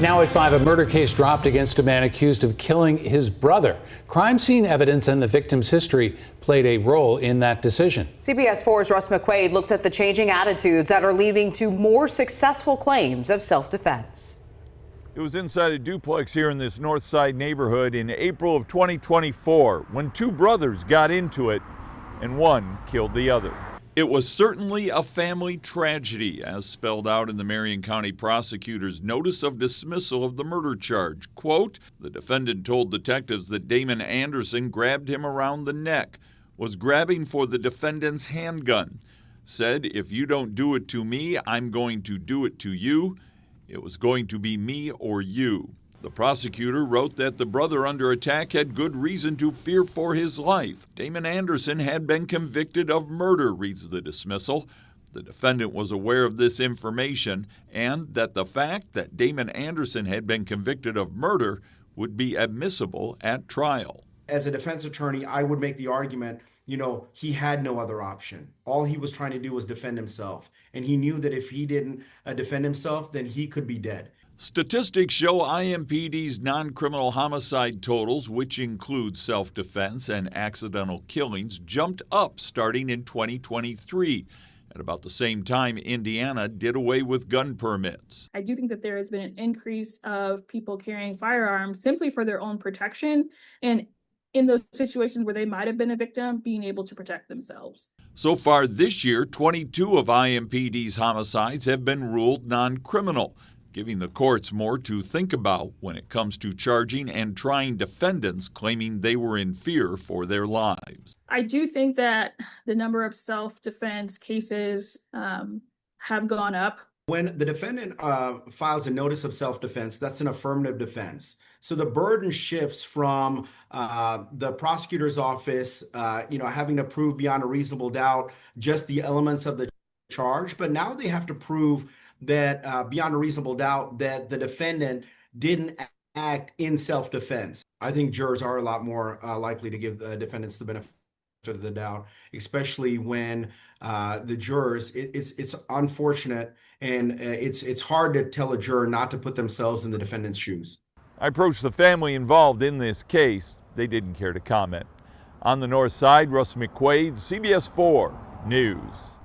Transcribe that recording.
Now at 5, a murder case dropped against a man accused of killing his brother. Crime scene evidence and the victim's history played a role in that decision. CBS 4's Russ McQuaid looks at the changing attitudes that are leading to more successful claims of self-defense. It was inside a duplex here in this North Side neighborhood in April of 2024 when two brothers got into it and one killed the other. It was certainly a family tragedy, as spelled out in the Marion County prosecutor's notice of dismissal of the murder charge. Quote, the defendant told detectives that Damon Anderson grabbed him around the neck, was grabbing for the defendant's handgun, said, if you don't do it to me, I'm going to do it to you. It was going to be me or you. The prosecutor wrote that the brother under attack had good reason to fear for his life. Damon Anderson had been convicted of murder, reads the dismissal. The defendant was aware of this information and that the fact that Damon Anderson had been convicted of murder would be admissible at trial. As a defense attorney, I would make the argument, he had no other option. All he was trying to do was defend himself. And he knew that if he didn't defend himself, then he could be dead. Statistics show IMPD's non-criminal homicide totals, which include self-defense and accidental killings, jumped up starting in 2023. At about the same time, Indiana did away with gun permits. I do think that there has been an increase of people carrying firearms simply for their own protection, and in those situations where they might have been a victim, being able to protect themselves. So far this year, 22 of IMPD's homicides have been ruled non-criminal, giving the courts more to think about when it comes to charging and trying defendants claiming they were in fear for their lives. I do think that the number of self-defense cases have gone up. When the defendant files a notice of self-defense, that's an affirmative defense. So the burden shifts from the prosecutor's office, having to prove beyond a reasonable doubt just the elements of the charge, but now they have to prove that beyond a reasonable doubt that the defendant didn't act in self-defense. I think jurors are a lot more likely to give defendants the benefit of the doubt, especially when the jurors, it's unfortunate and it's hard to tell a juror not to put themselves in the defendant's shoes. I approached the family involved in this case. They didn't care to comment. On the North Side, Russ McQuaid, CBS 4 News.